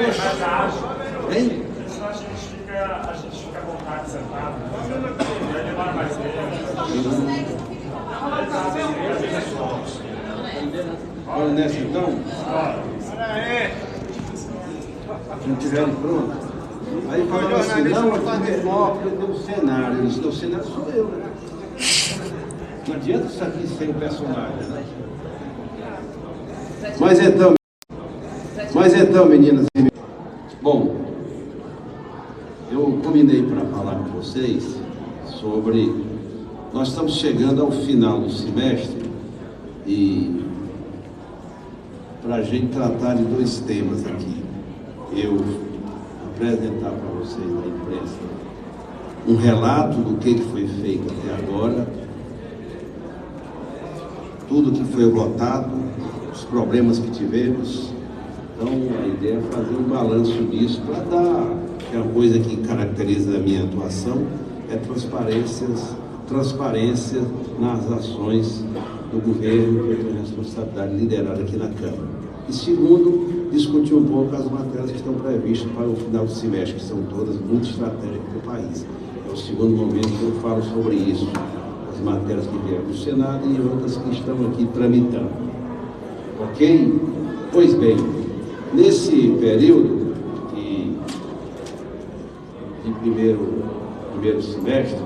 mais ágil. Hein? Senão a gente fica à vontade sentado. Vai demorar mais tempo. Olha nessa então. Não tiverem pronto. Aí falaram assim, não, aqui é maior porque tem um cenário. Eu disse, o cenário sou eu, né? Não adianta isso aqui sem o personagem, né? Mas então, meninas e meninos, bom, eu combinei para falar com vocês sobre... Nós estamos chegando ao final do semestre e para a gente tratar de dois temas aqui. Eu apresentar para vocês na imprensa um relato do que foi feito até agora, tudo que foi votado, os problemas que tivemos. Então a ideia é fazer um balanço disso para dar, que é uma coisa que caracteriza a minha atuação, é transparência nas ações do governo, que eu tenho a responsabilidade de liderar aqui na Câmara. E segundo, discutir um pouco as matérias que estão previstas para o final do semestre, que são todas muito estratégicas para o país. É o segundo momento que eu falo sobre isso, as matérias que vieram do Senado e outras que estão aqui tramitando. Ok? Pois bem, nesse período de primeiro semestre,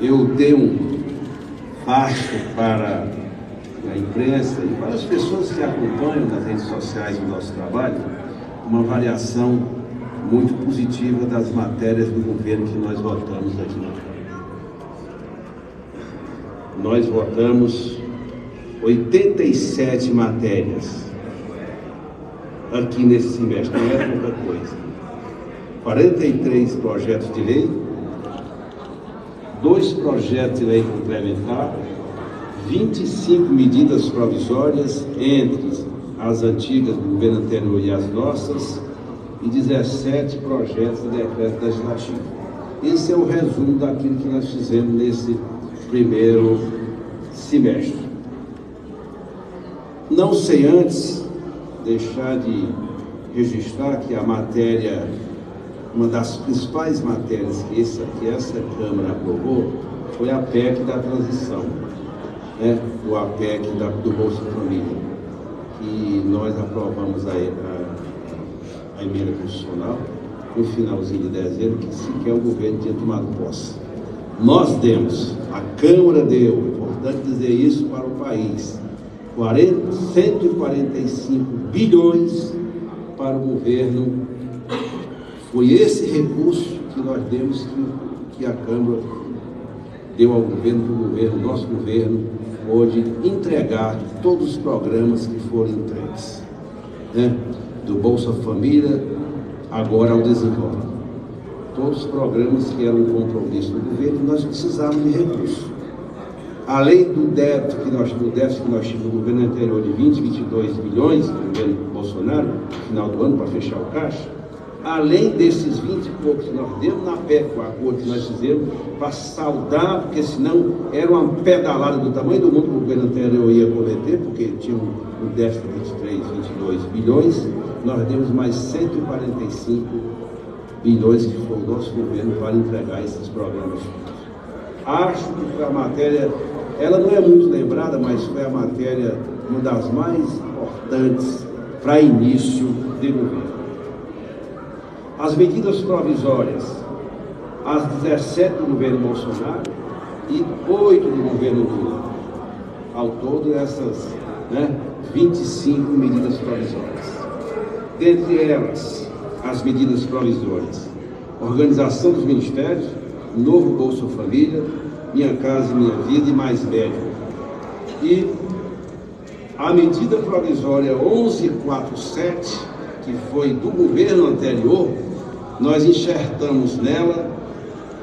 eu dei um passo para a imprensa e para as pessoas que acompanham nas redes sociais o nosso trabalho, uma avaliação muito positiva das matérias do governo que nós votamos aqui na Câmara. Nós votamos 87 matérias aqui nesse semestre, não é pouca coisa. 43 projetos de lei, 2 projetos de lei complementar, 25 medidas provisórias, entre as antigas do governo anterior e as nossas, e 17 projetos de decreto legislativo. Esse é o resumo daquilo que nós fizemos nesse primeiro semestre. Não sei antes deixar de registrar que a matéria, uma das principais matérias que essa Câmara aprovou foi a PEC da transição, né? O APEC do Bolsa Família, que nós aprovamos a emenda constitucional no finalzinho de dezembro, que sequer o governo tinha tomado posse. Nós demos, a Câmara deu, é importante dizer isso para o país, 145 bilhões para o governo. Foi esse recurso que nós demos, que a Câmara deu ao governo, para o governo, nosso governo, pôde entregar todos os programas que foram entregues, né? Do Bolsa Família, agora ao Desenvolve. Todos os programas que eram um compromisso do governo, nós precisávamos de recursos. Além do déficit que nós tínhamos no governo anterior de 22 bilhões, no governo Bolsonaro, no final do ano, para fechar o caixa, além desses 20 e poucos que nós demos na PEC, o acordo que nós fizemos, para saldar, porque senão era uma pedalada do tamanho do mundo que o governo anterior ia cometer, porque tinha um déficit de 23, 22 bilhões, nós demos mais 145 bilhões que foi o nosso governo para entregar esses programas. Acho que a matéria, ela não é muito lembrada, mas foi a matéria, uma das mais importantes para início de governo. As medidas provisórias, as 17 do governo Bolsonaro e 8 do governo Lula. Ao todo, essas 25 medidas provisórias. Dentre elas, as medidas provisórias: organização dos ministérios, novo Bolsa Família, Minha Casa Minha Vida e Mais Médico. E a medida provisória 1147, que foi do governo anterior, nós enxertamos nela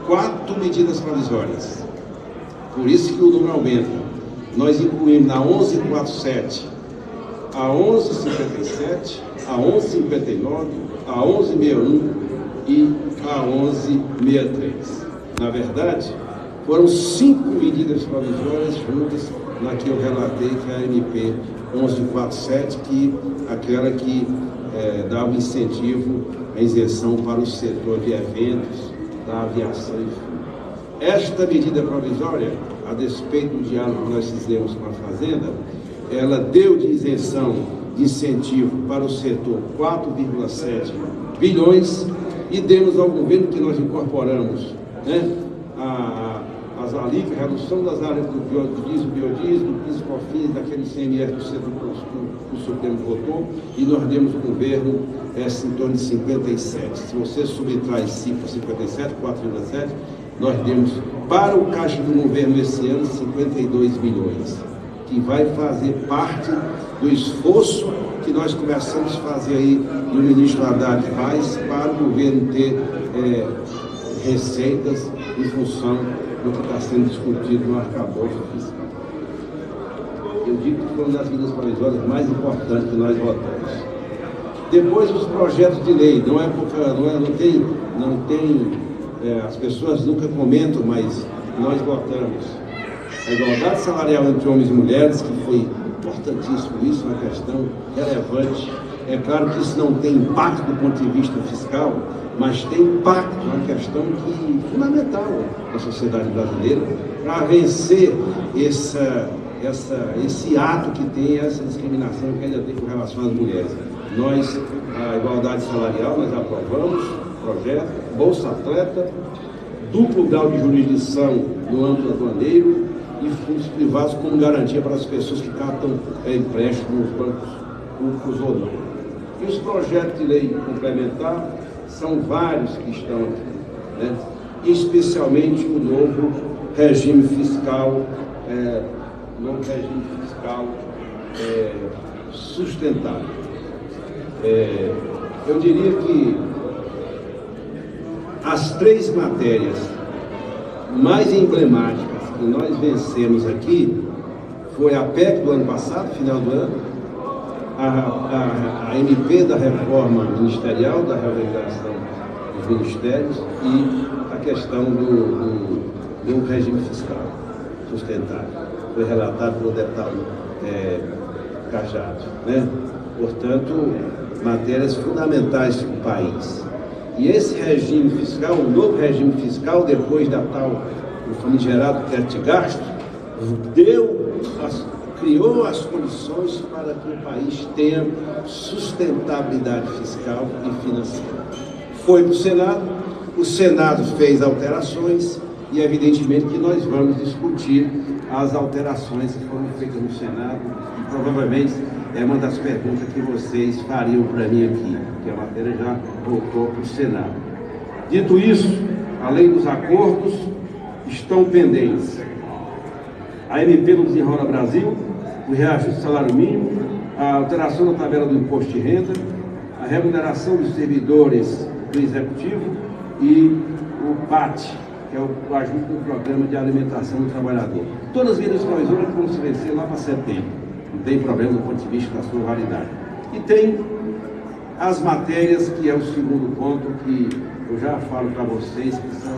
4 medidas provisórias. Por isso que o número aumenta. Nós incluímos na 1147 a 1157, a 1159, a 1161 e a 1163. Na verdade, foram 5 medidas provisórias juntas na que eu relatei, que é a MP 1147, que aquela que dá o incentivo à isenção para o setor de eventos, da aviação, enfim. Esta medida provisória, a despeito do diálogo que nós fizemos com a Fazenda, ela deu de isenção de incentivo para o setor 4,7 bilhões e demos ao governo que nós incorporamos, né, as alíquotas, redução das áreas do biodiesel, do PIS/COFINS, daquele ICMS do setor que o Supremo votou, e nós demos ao governo em torno de 57. Se você subtrai 5 para 57, 4,7, nós demos para o caixa do governo esse ano 52 bilhões, que vai fazer parte do esforço que nós começamos a fazer aí, e o ministro Haddad faz, para o governo ter receitas em função do que está sendo discutido no arcabouço fiscal. Eu digo que foi uma das medidas provisórias mais importantes que nós votamos. Depois, os projetos de lei, não tem as pessoas nunca comentam, mas nós votamos a igualdade salarial entre homens e mulheres, que foi importantíssimo, isso é uma questão relevante. É claro que isso não tem impacto do ponto de vista fiscal, mas tem impacto, é uma questão fundamental na sociedade brasileira, para vencer esse ato que tem, essa discriminação que ainda tem com relação às mulheres. Nós, a igualdade salarial, nós aprovamos o projeto, Bolsa Atleta, duplo grau de jurisdição no âmbito aduaneiro e fundos privados como garantia para as pessoas que captam empréstimos nos bancos públicos ou não. E os projetos de lei complementar são vários que estão aqui, né? Especialmente o novo regime fiscal, sustentável. Eu diria que as 3 matérias mais emblemáticas que nós vencemos aqui foi a PEC do ano passado, final do ano, a MP da reforma ministerial, da reorganização dos ministérios e a questão do regime fiscal sustentável. Foi relatado pelo deputado Cajado, né? Portanto, matérias fundamentais para o país. E esse regime fiscal, o novo regime fiscal, depois da tal, o famigerado teto de gasto, criou as condições para que o país tenha sustentabilidade fiscal e financeira. Foi para o Senado fez alterações e evidentemente que nós vamos discutir as alterações que foram feitas no Senado e provavelmente é uma das perguntas que vocês fariam para mim aqui, porque a matéria já voltou para o Senado. Dito isso, além dos acordos, estão pendentes a MP do Desenrola Brasil, o reajuste do salário mínimo, a alteração da tabela do imposto de renda, a remuneração dos servidores do Executivo e o PAT, que é o ajuste do Programa de Alimentação do Trabalhador. Todas as medidas provisórias vão se vencer lá para setembro. Não tem problema do ponto de vista da sua validade. E tem as matérias, que é o segundo ponto, que eu já falo para vocês, que são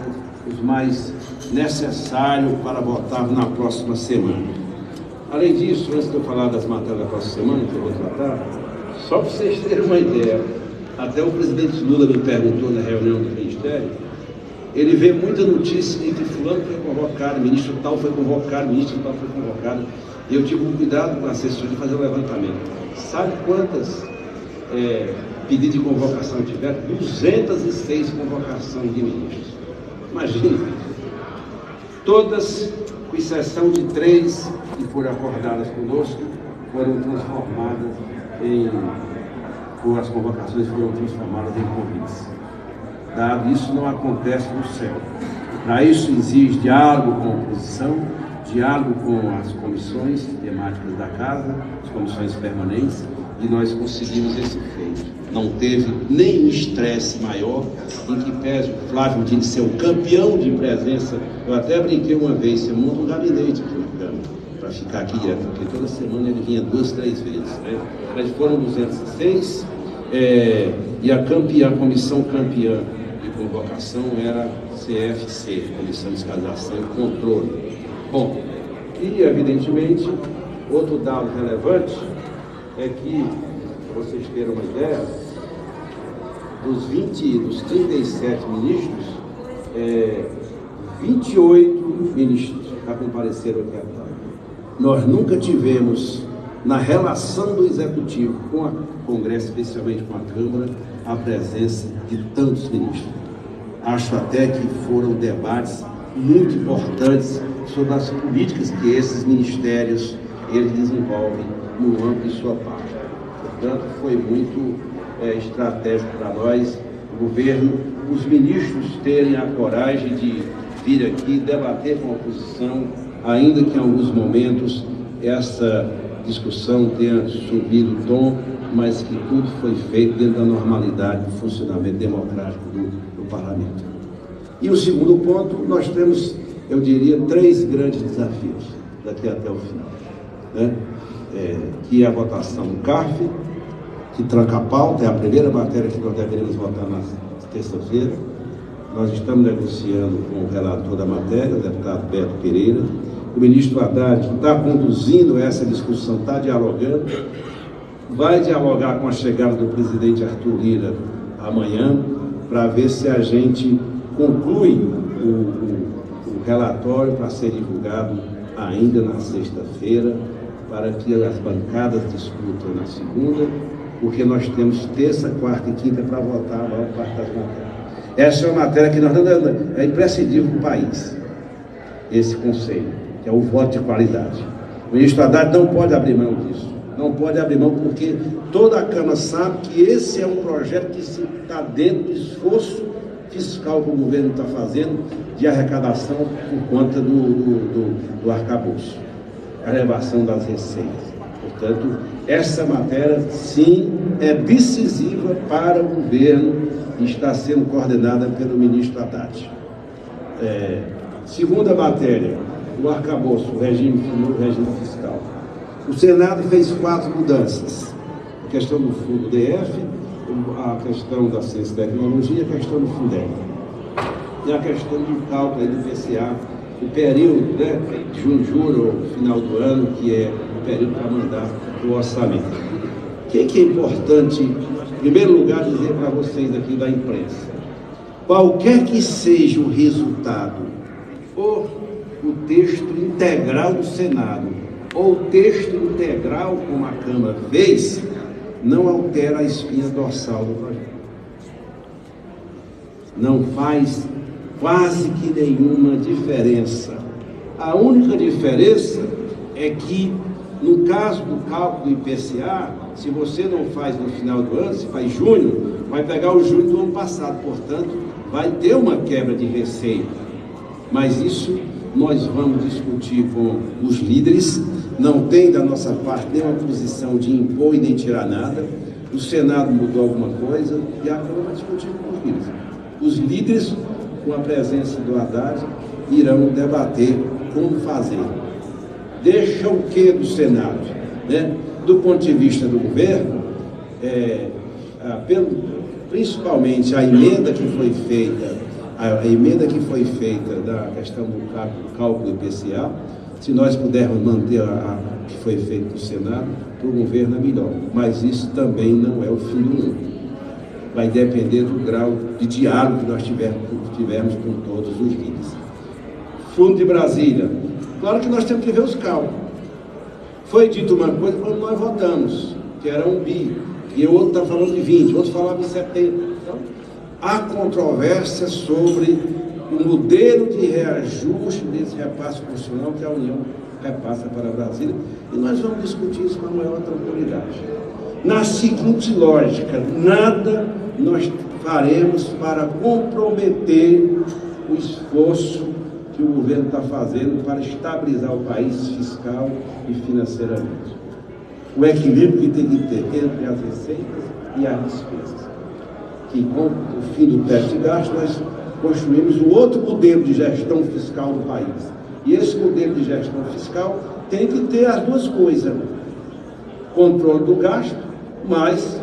os mais necessários para votar na próxima semana. Além disso, antes de eu falar das matérias da próxima semana, que eu vou tratar, só para vocês terem uma ideia, até o presidente Lula me perguntou na reunião do Ministério, ele vê muita notícia de que fulano foi convocado, ministro tal foi convocado, ministro tal foi convocado. E eu tive um cuidado com a assessoria de fazer o levantamento. Sabe quantas pedidos de convocação tiveram? 206 convocações de ministros. Imagina. Todas, com exceção de 3 que foram acordadas conosco, foram transformadas as convocações foram transformadas em convites. Dado isso, não acontece no céu. Para isso exige diálogo com a oposição, diálogo com as comissões temáticas da casa, as comissões permanentes, e nós conseguimos esse feito. Não teve nenhum estresse maior, em que pese o Flávio tinha de ser o campeão de presença. Eu até brinquei uma vez, você monta um gabinete aqui na Câmara, para ficar aqui direto, porque toda semana ele vinha 2, 3 vezes, né? Mas foram 206, e a comissão campeã de convocação era CFC, Comissão de Fiscalização e Controle. Bom, E, evidentemente, outro dado relevante é que, para vocês terem uma ideia, dos 37 ministros, 28 ministros já compareceram aqui à tarde. Nós nunca tivemos, na relação do Executivo com o Congresso, especialmente com a Câmara, a presença de tantos ministros. Acho até que foram debates muito importantes sobre as políticas que esses ministérios eles desenvolvem no âmbito de sua parte. Portanto, foi muito estratégico para nós, o governo, os ministros terem a coragem de vir aqui debater com a oposição, ainda que em alguns momentos essa discussão tenha subido o tom, mas que tudo foi feito dentro da normalidade do funcionamento democrático do parlamento. E o segundo ponto, nós temos, eu diria, 3 grandes desafios daqui até o final, né? Que é a votação do CARF, que tranca a pauta, é a primeira matéria que nós deveremos votar na terça-feira. Nós estamos negociando com o relator da matéria, o deputado Beto Pereira. O ministro Haddad, que está conduzindo essa discussão, está dialogando, vai dialogar com a chegada do presidente Arthur Lira amanhã, para ver se a gente conclui o relatório para ser divulgado ainda na sexta-feira, para que as bancadas discutam na segunda, porque nós temos terça, quarta e quinta para votar a maior parte das matérias. Essa é uma matéria que é imprescindível para o país, esse conselho, que é o voto de qualidade. O ministro Haddad não pode abrir mão disso, não pode abrir mão, porque toda a Câmara sabe que esse é um projeto que está dentro do esforço fiscal que o governo está fazendo de arrecadação por conta do arcabouço, a elevação das receitas. Portanto, essa matéria, sim, é decisiva para o governo e está sendo coordenada pelo ministro Haddad. Segunda matéria, o arcabouço, o regime fiscal. O Senado fez 4 mudanças. A questão do fundo DF, a questão da ciência e tecnologia, a questão do Fundeb. E a questão do cálculo do IPCA, o período, né, de julho, final do ano, que é o período para mandar o orçamento. O que é importante, em primeiro lugar, dizer para vocês aqui da imprensa? Qualquer que seja o resultado, ou o texto integral do Senado, ou o texto integral como a Câmara fez, não altera a espinha dorsal do projeto. Não faz quase que nenhuma diferença. A única diferença é que, no caso do cálculo do IPCA, se você não faz no final do ano, se faz junho, vai pegar o junho do ano passado, portanto, vai ter uma quebra de receita. Mas isso nós vamos discutir com os líderes, não tem da nossa parte nenhuma posição de impor e nem tirar nada. O Senado mudou alguma coisa e a Câmara vai discutir com os líderes. Os líderes, com a presença do Haddad, irão debater como fazer. Deixa o que do Senado, né? Do ponto de vista do governo, principalmente a emenda que foi feita, da questão do cálculo do IPCA, se nós pudermos manter a que foi feito no Senado, para o governo é melhor. Mas isso também não é o fim do mundo. Vai depender do grau de diálogo que nós tivermos com todos os líderes. Fundo de Brasília. Claro que nós temos que ver os cálculos. Foi dito uma coisa quando nós votamos, que era 1 bi, e o outro está falando de 20, o outro falava de 70. Então, há controvérsia sobre o modelo de reajuste desse repasse constitucional que a União repassa para Brasília, e nós vamos discutir isso com a maior tranquilidade. Na seguinte lógica, nada nós faremos para comprometer o esforço que o governo está fazendo para estabilizar o país fiscal e financeiramente. O equilíbrio que tem que ter entre as receitas e as despesas. Que com o fim do teto de gasto, nós construímos um outro modelo de gestão fiscal do país. E esse modelo de gestão fiscal tem que ter as duas coisas: controle do gasto, mais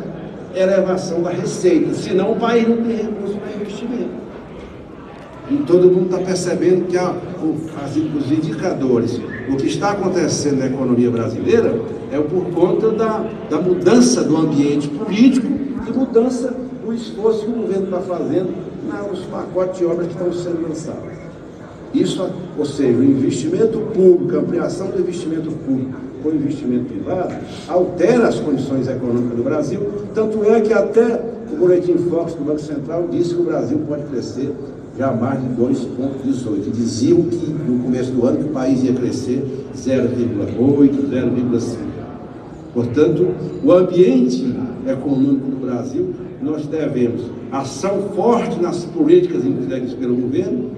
elevação da receita. Senão o país não tem recurso para investimento. E todo mundo está percebendo que os indicadores, o que está acontecendo na economia brasileira é por conta da mudança do ambiente político e mudança do esforço que o governo está fazendo nos pacotes de obras que estão sendo lançados. Isso, ou seja, o investimento público, a ampliação do investimento público com o investimento privado, altera as condições econômicas do Brasil, tanto é que até o Boletim Focus do Banco Central disse que o Brasil pode crescer já mais de 2,18. Diziam que no começo do ano que o país ia crescer 0,8, 0,5. Portanto, o ambiente econômico do Brasil, nós devemos ação forte nas políticas entregues pelo governo,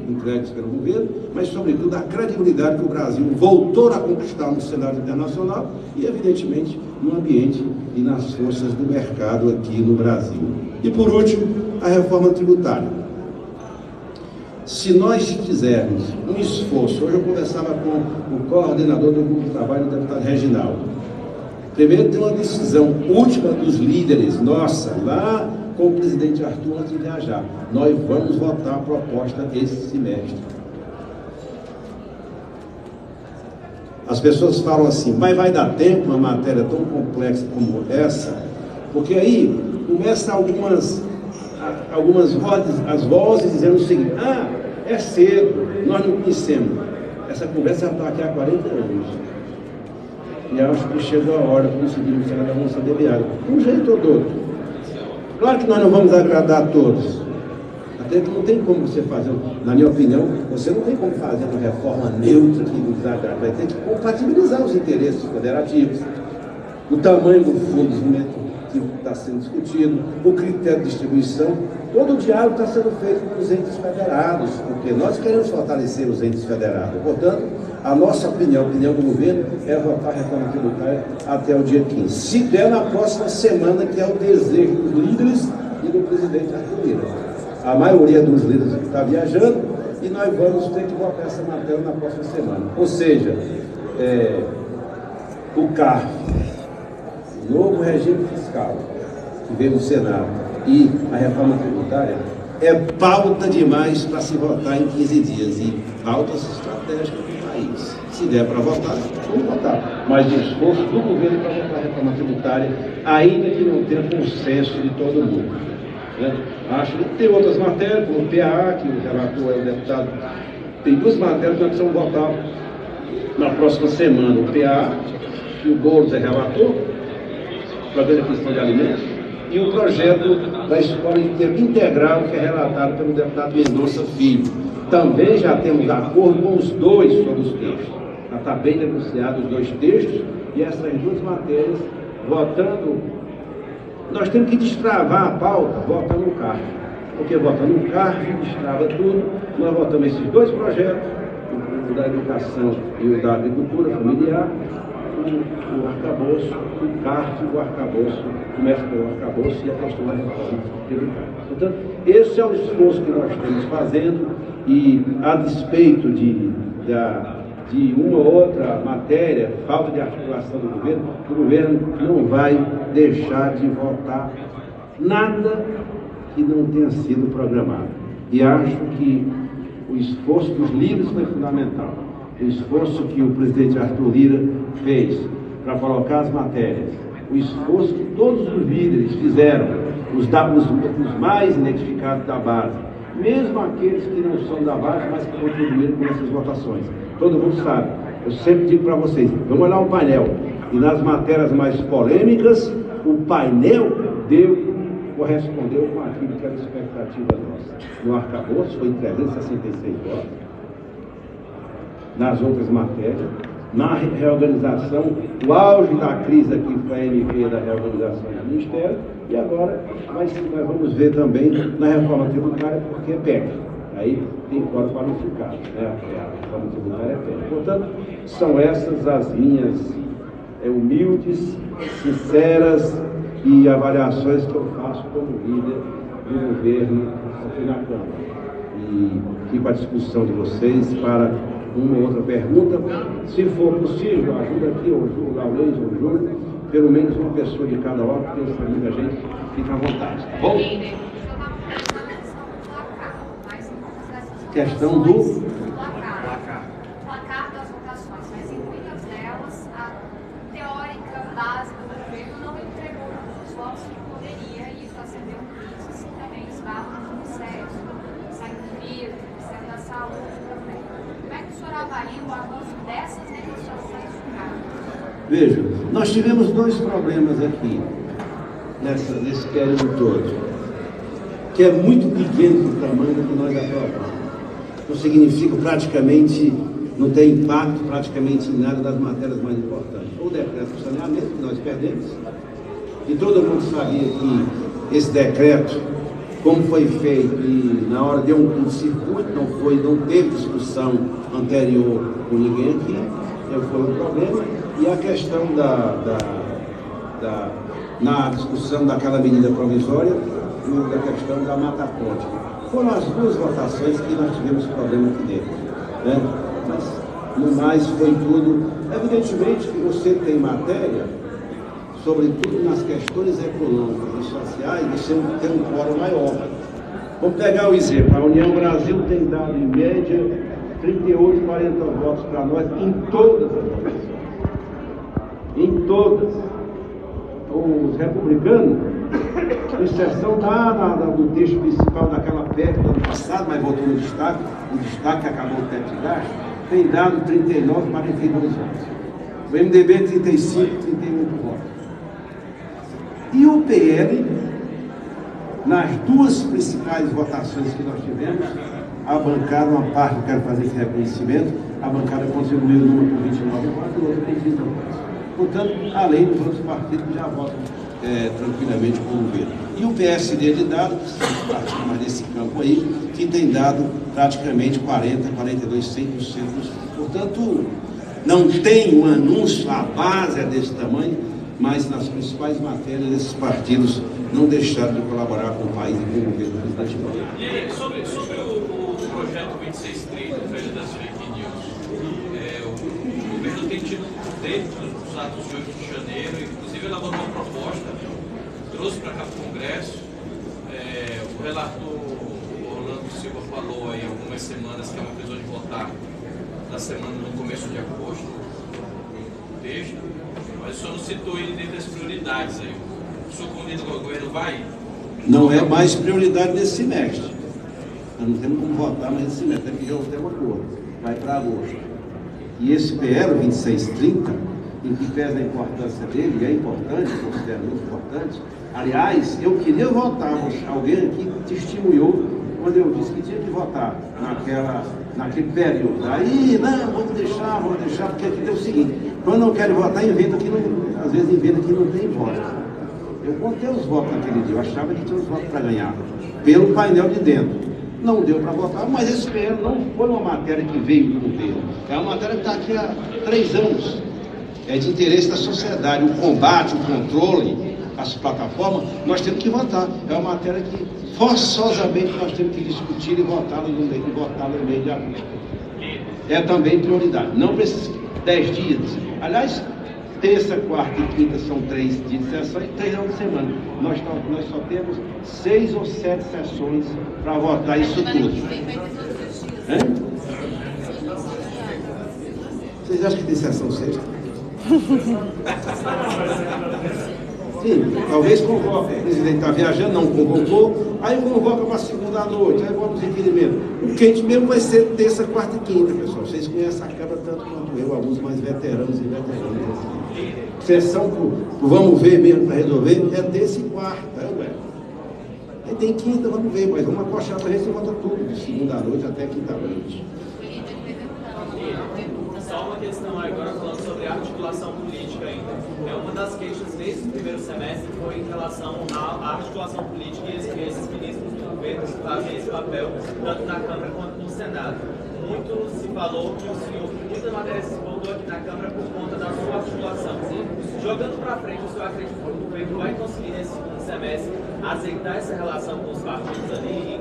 mas, sobretudo, a credibilidade que o Brasil voltou a conquistar no cenário internacional e, evidentemente, no ambiente e nas forças do mercado aqui no Brasil. E, por último, a reforma tributária. Se nós fizermos um esforço, hoje eu conversava com o coordenador do grupo de trabalho, o deputado Reginaldo. Primeiro, tem uma decisão última dos líderes, nossa, lá com o presidente Arthur antes de viajar. Nós vamos votar a proposta esse semestre. As pessoas falam assim, mas vai dar tempo uma matéria tão complexa como essa? Porque aí começam algumas vozes dizendo o seguinte, é cedo, nós não conhecemos. Essa conversa já está aqui há 40 anos. E acho que chegou a hora de conseguirmos chegar da nossa DBA. De um jeito ou do outro. Claro que nós não vamos agradar a todos. Até que não tem como você fazer, na minha opinião, você não tem como fazer uma reforma neutra que nos agrade. Vai ter que compatibilizar os interesses federativos, o tamanho do fundo que está sendo discutido, o critério de distribuição. Todo o diálogo está sendo feito com os entes federados, porque nós queremos fortalecer os entes federados. Portanto, a nossa opinião, a opinião do governo, é votar a reforma tributária até o dia 15. Se der na próxima semana, que é o desejo dos líderes e do presidente Arthur Lira. A maioria dos líderes está viajando e nós vamos ter que votar essa matéria na próxima semana. Ou seja, o CARF, o novo regime fiscal que veio do Senado e a reforma tributária é pauta demais para se votar em 15 dias e pautas estratégicas do país. Se der para votar, vamos votar. Mas o esforço do governo para votar a reforma tributária, ainda que não tenha consenso de todo mundo. Né? Acho que tem outras matérias, como o PAA, que o relator é o deputado. Tem duas matérias que nós precisamos votar na próxima semana. O PAA, que o Boulos é relator, Programa de Aquisição de Alimentos, e o projeto da Escola Integral, que é relatado pelo deputado Mendonça Filho. Também já temos acordo com os dois sobre os textos. Já está bem negociado os dois textos, e essas duas matérias, votando, nós temos que destravar a pauta votando no CARF. Porque votando no CARF, destrava tudo. Nós votamos esses dois projetos, o da educação e o da agricultura familiar, o arcabouço, o CARF, o arcabouço, começa pelo arcabouço e a questão da reforma tributária. Portanto, esse é o esforço que nós estamos fazendo e, a despeito de uma ou outra matéria, falta de articulação do governo não vai deixar de votar nada que não tenha sido programado. E acho que o esforço dos líderes foi fundamental. O esforço que o presidente Arthur Lira fez para colocar as matérias, o esforço que todos os líderes fizeram, os mais identificados da base, mesmo aqueles que não são da base, mas que contribuíram com essas votações. Todo mundo sabe. Eu sempre digo para vocês, vamos olhar o painel. E nas matérias mais polêmicas, o painel correspondeu com aquilo que era a expectativa nossa. No arcabouço foi 366 votos. Nas outras matérias, na reorganização, o auge da crise aqui foi a MP da reorganização do Ministério, e agora nós vamos ver também na reforma tributária, porque é PEC. Aí tem fora qualificado, né? A reforma tributária é PEC. Portanto, são essas as minhas humildes, sinceras e avaliações que eu faço como líder do governo aqui na Câmara. E fico à disposição de vocês para uma ou outra pergunta. Se for possível, ajuda aqui o Laurês ou o Júlio, pelo menos uma pessoa de cada hora, porque essa muita gente fica à vontade, tá bom? questão do placar das votações, mas em muitas delas a teórica base do governo não entregou os votos que poderia, e isso acendeu críticas que também estavam no Ministério, Ministério da Saúde também. Como é que o senhor avalia o avanço dessas negociações de cargos? Veja, nós tivemos dois problemas aqui, nesse período todo, que é muito pequeno o tamanho do que nós aprovamos. Não significa praticamente, não tem impacto praticamente em nada das matérias mais importantes. O decreto de saneamento, que nós perdemos, e todo mundo sabia que esse decreto, como foi feito, e na hora deu um curto-circuito, não teve discussão anterior com ninguém aqui, foi um problema. E a questão na discussão daquela medida provisória, da questão da Mata Atlântica. Foram as duas votações que nós tivemos problema aqui dentro, né? Mas, no mais, foi tudo. Evidentemente que você tem matéria, sobretudo nas questões econômicas e sociais, você tem um quórum maior. Vamos pegar o exemplo. A União Brasil tem dado, em média, 38, 40 votos para nós em todas as votações. Em todas. Os republicanos, com exceção do texto principal daquela PEC do ano passado, mas voltou no destaque, o destaque que acabou o teto de gasto, tem dado 39, 42 votos. O MDB 35, 31 votos. E o PL, nas duas principais votações que nós tivemos, a bancada, uma parte, eu quero fazer esse reconhecimento, a bancada contribuiu numa com 29 votos e outra com 30 votos. Portanto, além dos outros partidos que já votam tranquilamente com o governo. E o PSD de dado, mais desse campo aí, que tem dado praticamente 40, 42, 100% dos votos. Portanto, não tem um anúncio, a base é desse tamanho, mas nas principais matérias esses partidos não deixaram de colaborar com o país e com o governo do presidente Lula. E aí, sobre o projeto 2630, o projeto das fake news, o governo tem tido, dentro dos atos de 8 de janeiro, inclusive elaborou uma proposta, trouxe para cá para o Congresso, o relator Orlando Silva falou aí há algumas semanas que é uma prisão de votar na semana, no começo de agosto, no texto, mas o senhor não citou ele dentro das prioridades aí. O senhor convida que o governo vai? Não é mais prioridade desse semestre. Nós não temos como votar mais esse semestre, até que já houve um acordo. Vai para agosto. E esse PL 2630, em que pesa a importância dele, e é importante, considero muito importante. Aliás, eu queria votar, mas alguém aqui testemunhou quando eu disse que tinha que votar naquele período. Aí, não, vamos deixar, porque aqui tem o seguinte, quando não querem votar, inventa que não, às vezes inventa que não tem voto. Eu contei os votos naquele dia, eu achava que tinha os votos para ganhar, pelo painel de dentro. Não deu para votar, mas esse PL não foi uma matéria que veio do governo. É uma matéria que está aqui há 3 anos. É de interesse da sociedade. O combate, o controle, as plataformas, nós temos que votar. É uma matéria que forçosamente nós temos que discutir e votar no meio de agosto. É também prioridade. Não para esses 10 dias. Aliás, terça, quarta e quinta são 3 dias de sessão e 3 horas de semana. Nós só temos 6 ou 7 sessões para votar isso tudo. Vocês acham que tem sessão sexta? Sim, talvez convoque. O presidente está viajando, não convocou, aí convoca para segunda à noite, aí vota os requerimentos. O quente mesmo vai ser terça, quarta e quinta, pessoal. Vocês conhecem a Câmara tanto quanto eu, alguns mais veteranos e veteranas. Sessão pro vamos ver mesmo para resolver é terça e quarta, ué. Aí tem quinta, vamos ver, mas vamos acochar para ver se vota tudo, de segunda à noite até quinta à noite. Só uma questão agora falando sobre a articulação política ainda. Uma das queixas desde o primeiro semestre foi em relação à articulação política e esses ministros do governo que fazem esse papel, tanto na Câmara quanto no Senado. Muito se falou que o senhor, muita matéria se voltou aqui na Câmara por conta da sua articulação. Jogando para frente, o senhor acredita que o governo vai conseguir nesse segundo semestre azeitar essa relação com os partidos ali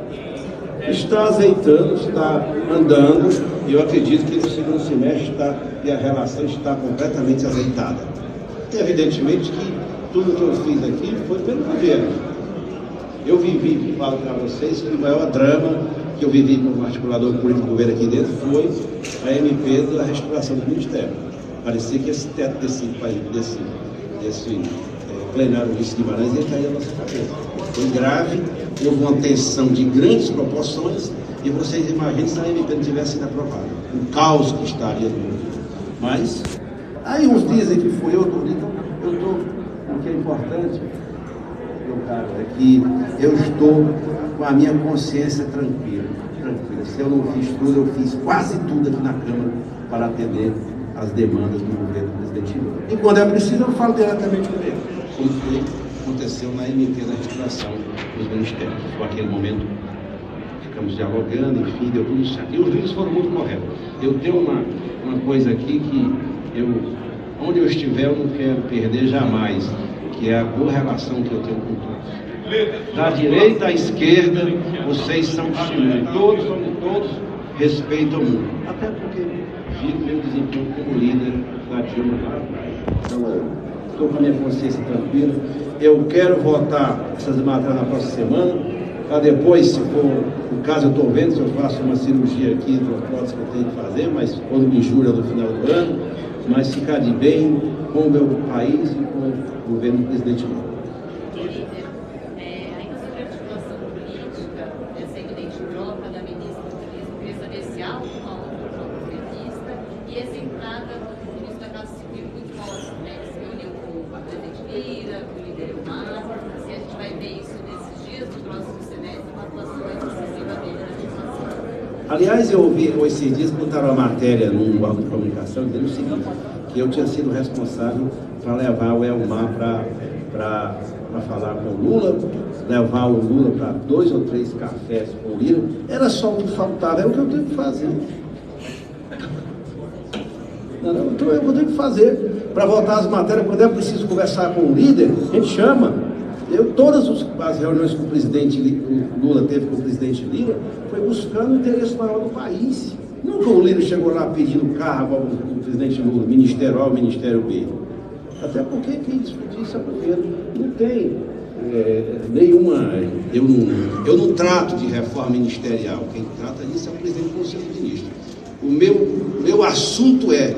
Está azeitando, está andando, e eu acredito que no segundo semestre a relação está completamente azeitada. E evidentemente que tudo que eu fiz aqui foi pelo governo. Eu falo para vocês que o maior drama que eu vivi como articulador político do governo aqui dentro foi a MP da restauração do Ministério. Parecia que esse teto desse plenário Ulisses Guimarães ia cair na nossa cabeça. Foi grave, houve uma tensão de grandes proporções, e vocês imaginam se a MP não tivesse sido aprovada. O caos que estaria no mundo. Mas, aí uns dizem que foi eu, então eu estou, o que é importante, meu caro, é que eu estou com a minha consciência tranquila. Se eu não fiz tudo, eu fiz quase tudo aqui na Câmara para atender as demandas do governo do presidente Lula. E quando é preciso, eu falo diretamente com ele, como foi, aconteceu na MP da articulação dos ministérios. Foi aquele momento, ficamos dialogando, enfim, deu tudo certo. E os vídeos foram muito corretos. Eu tenho uma coisa aqui que onde eu estiver, eu não quero perder jamais, que é a boa relação que eu tenho com todos. Da direita à esquerda, vocês são testemunhas. Todos respeitam muito. Até porque vi o meu desempenho como líder da Dilma lá atrás. Então, estou com a minha consciência tranquila. Eu quero votar essas matérias na próxima semana. Para depois, se for o caso, eu estou vendo se eu faço uma cirurgia aqui, uma prótese que eu tenho que fazer, mas quando me jura no final do ano, mas ficar de bem com o meu país e com o governo do presidente Lula. Ainda sobre a articulação política, essa evidente troca da ministra do Turismo, queria saber se há uma outra troca prevista e essa entrada do ministro da Casa Civil muito forte, né? Que se reuniu com o presidente Lira, com o líder Elmar, se a gente vai ver isso nesses dias, no próximo semestre, uma atuação mais decisiva dele na articulação. Aliás, eu ouvi esses dias, botaram uma matéria num órgão de comunicação dizendo o seguinte, que eu tinha sido responsável para levar o Elmar para falar com o Lula, levar o Lula para 2 ou 3 cafés com o Lira. Era só o que faltava, é o que eu tenho que fazer. Então eu vou ter que fazer. Para votar as matérias, quando é preciso conversar com o líder, a gente chama. Todas as reuniões que o presidente Lula teve com o presidente Lira foi buscando o interesse maior do país. Nunca o Lira chegou lá pedindo cargo ao presidente Lula, Ministério A ou Ministério B. Até porque quem discutir isso é o governo. Não tem nenhuma... Eu não trato de reforma ministerial. Quem trata disso é o presidente do Conselho de Ministros. O meu assunto é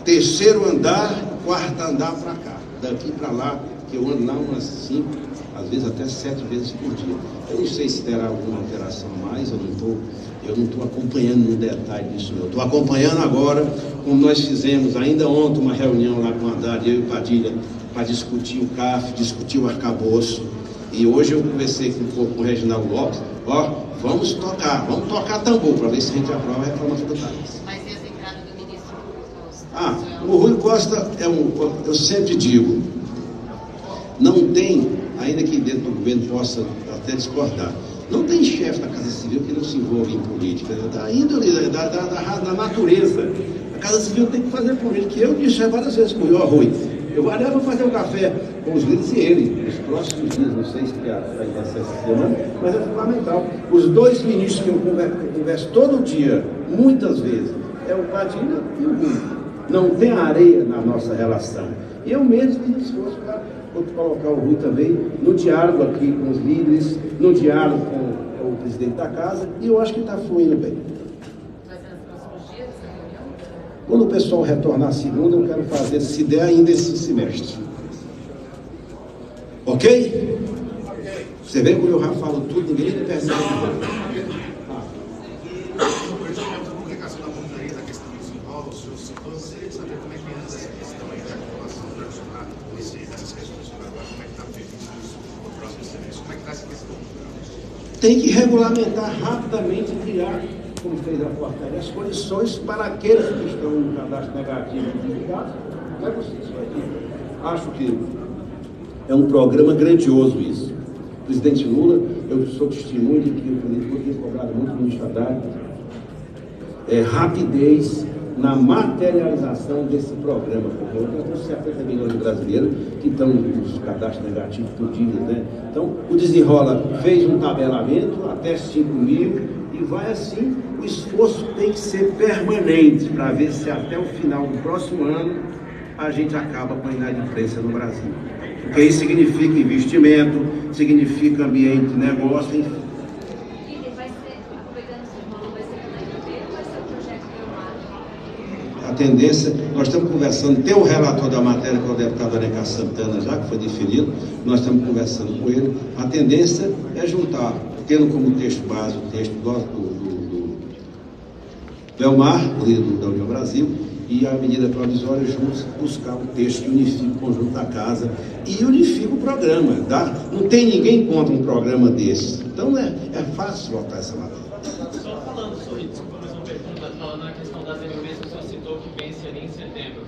3º andar, 4º andar para cá. Daqui para lá, que eu ando lá umas 5, às vezes até 7 vezes por dia. Eu não sei se terá alguma alteração a mais, eu não estou acompanhando no detalhe disso. Eu estou acompanhando agora, como nós fizemos ainda ontem uma reunião lá com o Haddad, eu e o Padilha, para discutir o CAF, discutir o arcabouço. E hoje eu conversei com o Reginaldo Lopes, vamos tocar tambor para ver se a gente aprova a reclamação do CAF. Mas e essa entrada do ministro Costa? O Rui Costa eu sempre digo, não tem, ainda que dentro do governo possa até discordar, não tem chefe da Casa Civil que não se envolve em política, da índole, da natureza. A Casa Civil tem que fazer política, que eu disse várias vezes com o Rui. Eu aliás vou fazer um café com os líderes e ele, nos próximos dias, não sei se vai ser essa semana, mas é fundamental. Os 2 ministros que eu converso todo dia, muitas vezes, é o Padilha e o Rui. Não tem areia na nossa relação. Eu mesmo fiz esforço para colocar o Rui também no diálogo aqui com os líderes, no diálogo com o presidente da casa, e eu acho que está fluindo bem. Vai ser nos próximos dias essa reunião? Quando o pessoal retornar a segunda, eu quero fazer, se der ainda esse semestre. Ok? Você vê quando eu já falo tudo, ninguém me percebe nada. Tem que regulamentar rapidamente e criar, como fez a portaria, as condições para aqueles que estão no cadastro negativo identificados. Não é possível isso aqui. Acho que é um programa grandioso isso. O presidente Lula, eu sou testemunho de que o presidente Lula tem cobrado muito do ministro Haddad, rapidez na materialização desse programa, porque eu tenho 70 milhões de brasileiros que estão nos cadastros negativos por dívidas, né? Então, o Desenrola fez um tabelamento até 5 mil e vai assim. O esforço tem que ser permanente para ver se até o final do próximo ano a gente acaba com a inadimplência no Brasil. Porque isso significa investimento, significa ambiente de negócio, enfim. tendência, nós estamos conversando, tem o relator da matéria, que é o deputado Alencar Santana, já que foi definido, nós estamos conversando com ele. A tendência é juntar, tendo como texto base o texto do Belmar, o líder da União Brasil, e a medida provisória juntos, buscar um texto que unifique o conjunto da casa e unifique o programa. Tá? Não tem ninguém contra um programa desse. Então é fácil votar essa matéria. Só falando sobre, desculpa, mais uma pergunta, falando na questão das MPs que o senhor citou que vence ali em setembro.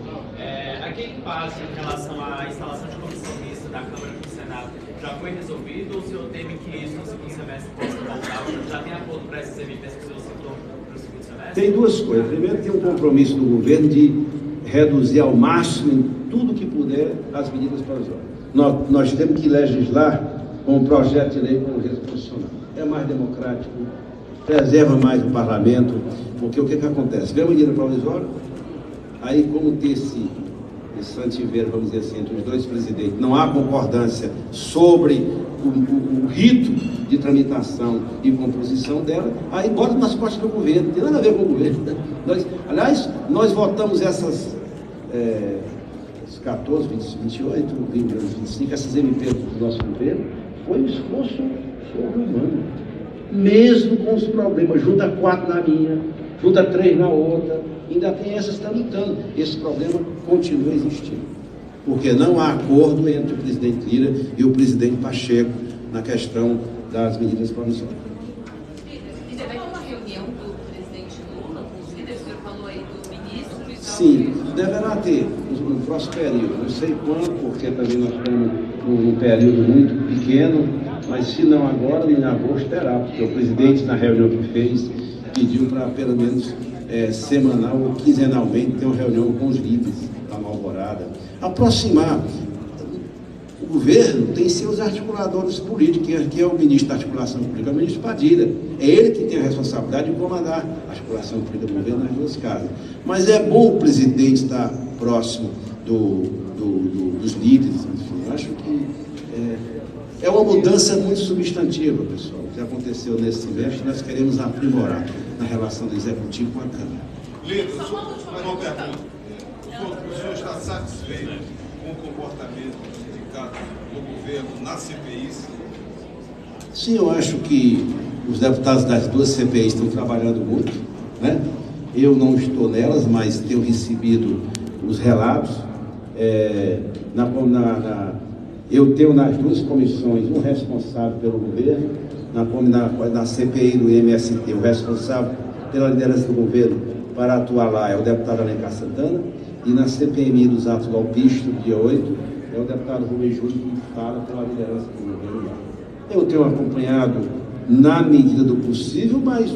Aquele impasse em relação à instalação de comissão mista da Câmara e do Senado já foi resolvido ou o senhor teme que isso no segundo semestre possa voltar? Ou já tem acordo para essas MPs que o senhor citou para o segundo semestre? Tem duas coisas. Primeiro, tem um compromisso do governo de reduzir ao máximo, em tudo que puder, as medidas provisórias. Nós temos que legislar com um projeto de lei com urgência constitucional. É mais democrático, preserva mais o parlamento, porque o que acontece? Vem uma medida provisória, aí como tem esse santiveiro, vamos dizer assim, entre os dois presidentes, não há concordância sobre o rito de tramitação e composição dela, aí bota nas costas do governo, não tem nada a ver com o governo. Aliás, nós votamos essas 14, 28, 25, essas MPs do nosso governo, foi um esforço sobre-humano. Mesmo com os problemas, junta 4 na minha, junta 3 na outra, ainda tem essas tramitando. Esse problema continua existindo. Porque não há acordo entre o presidente Lira e o presidente Pacheco na questão das medidas provisórias. E vai ter uma reunião do presidente Lula com os líderes? O senhor falou aí do ministro e tal. Sim, deverá ter no próximo período. Não sei quando, porque também nós estamos num período muito pequeno, mas se não agora, em agosto terá, porque o presidente, na reunião que fez, pediu para pelo menos semanal ou quinzenalmente ter uma reunião com os líderes da Alvorada. Aproximar. O governo tem seus articuladores políticos, que é o ministro da Articulação Política, é o ministro Padilha. É ele que tem a responsabilidade de comandar a articulação política do governo nas duas casas. Mas é bom o presidente estar próximo dos líderes. Enfim, eu acho que é uma mudança muito substantiva, pessoal, que aconteceu nesse semestre. Nós queremos aprimorar na relação do Executivo com a Câmara. Líder, mais uma pergunta. O senhor está satisfeito com o comportamento do sindicato do governo na CPI? Sim, eu acho que os deputados das duas CPIs estão trabalhando muito, né? Eu não estou nelas, mas tenho recebido os relatos. Eu tenho nas duas comissões um responsável pelo governo, na CPI do MST, o responsável pela liderança do governo para atuar lá é o deputado Alencar Santana, e na CPMI dos atos golpistas, do dia 8, é o deputado Rubem Júnior que fala pela liderança do governo lá. Eu tenho acompanhado na medida do possível, mas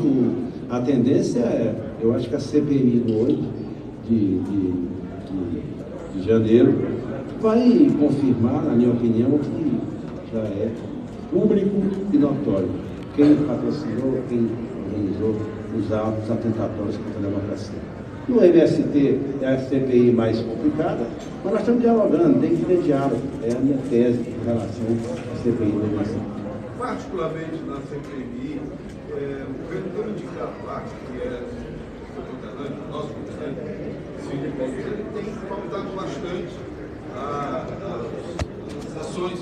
a tendência eu acho que a CPMI do 8 de janeiro vai confirmar, na minha opinião, que já é público e notório quem patrocinou, quem organizou os atos atentatórios contra a democracia. No MST é a CPI mais complicada, mas nós estamos dialogando, tem que ter diálogo. É a minha tese em relação à CPI do MST. Particularmente na CPI, o governo tem indicado lá, que é o nosso governante, ele tem pautado bastante as ações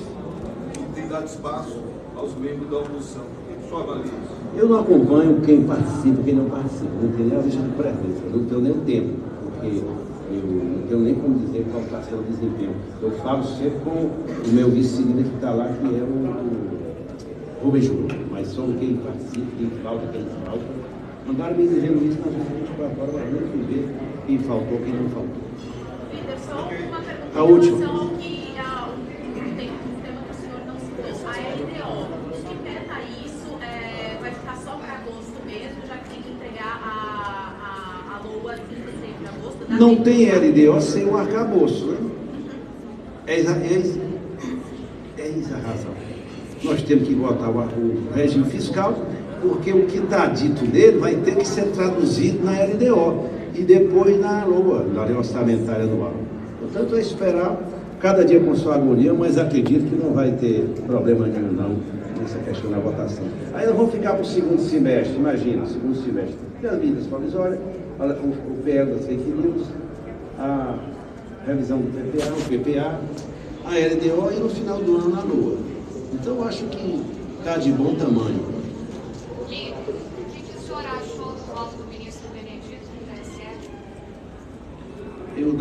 e tem dado espaço aos membros da oposição. Só avalia isso. Eu não acompanho quem participa e quem não participa, não tenho nem a lista de presença, não tenho nem o tempo, porque eu não tenho nem como dizer qual está sendo o desempenho. Eu falo sempre com o meu vice-líder que está lá, que é o Rubem Júnior, mas sobre quem participa, quem falta, quem não falta. Mandaram me dizendo isso nas últimas 24 horas, mas nem fui ver quem faltou, quem não faltou. Líder, só uma pergunta A última. em relação ao que um tema que o senhor não citou, a LDO. O que pesa isso vai ficar só para agosto mesmo, já que tem que entregar a LOA em dezembro de agosto? Não tem LDO sem o arcabouço, né? Eis a razão. Nós temos que votar o regime fiscal, porque o que está dito nele vai ter que ser traduzido na LDO e depois na LOA, na lei orçamentária anual. Portanto, é esperar, cada dia com sua agonia, mas acredito que não vai ter problema nenhum, não, nessa questão da votação. Aí nós vamos ficar para o segundo semestre, imagina, segundo semestre. Tem as medidas provisórias, o PL das fake news, a revisão do PPA, o PPA, a LDO e no final do ano a LOA. Então eu acho que está de bom tamanho. E o que o senhor achou do voto do ministro Benedito no TSE? Eu,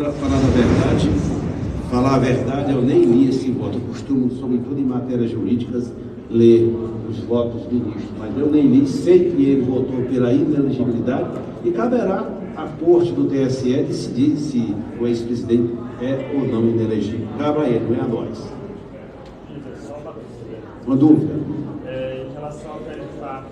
falar a verdade, eu nem li esse voto. Eu costumo, sobretudo em matérias jurídicas, ler os votos do ministro, mas eu nem li, sei que ele votou pela inelegibilidade e caberá à corte do TSE decidir se o ex-presidente é ou não inelegível. Cabe a ele, não é a nós. Só Uma dúvida? Em relação ao tarifato,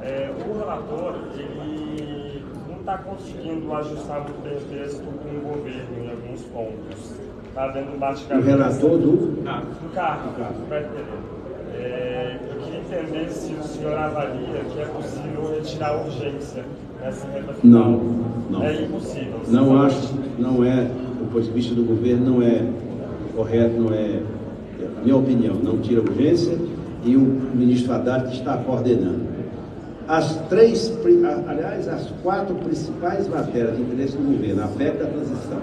o relator, ele não está conseguindo ajustar muito bem o texto com o governo em alguns pontos. Está dando um bate-cabeça. O relator do? Do carro, vai entender. Eu queria entender se o senhor avalia que é possível retirar a urgência nessa reta final. Não. É impossível. Não acho, não é, do ponto de vista do governo, não é correto, não é, na minha opinião, não tira urgência e o ministro Haddad que está coordenando. As 4 principais matérias de interesse do governo, a PEC da transição,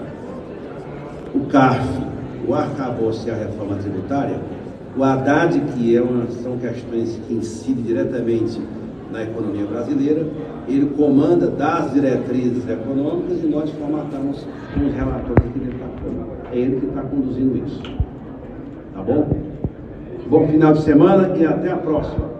o CARF, o arcabouço e a reforma tributária, o Haddad, que são questões que incidem diretamente na economia brasileira, ele comanda das diretrizes econômicas e nós formatamos os relatores aqui dentro da Câmara. É ele que está conduzindo isso. Tá bom? Bom final de semana e até a próxima.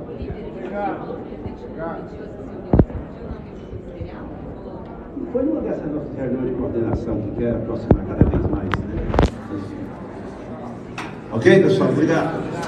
Foi uma dessas nossas reuniões de coordenação que quer aproximar cada vez mais, né? Ok, pessoal? Obrigado.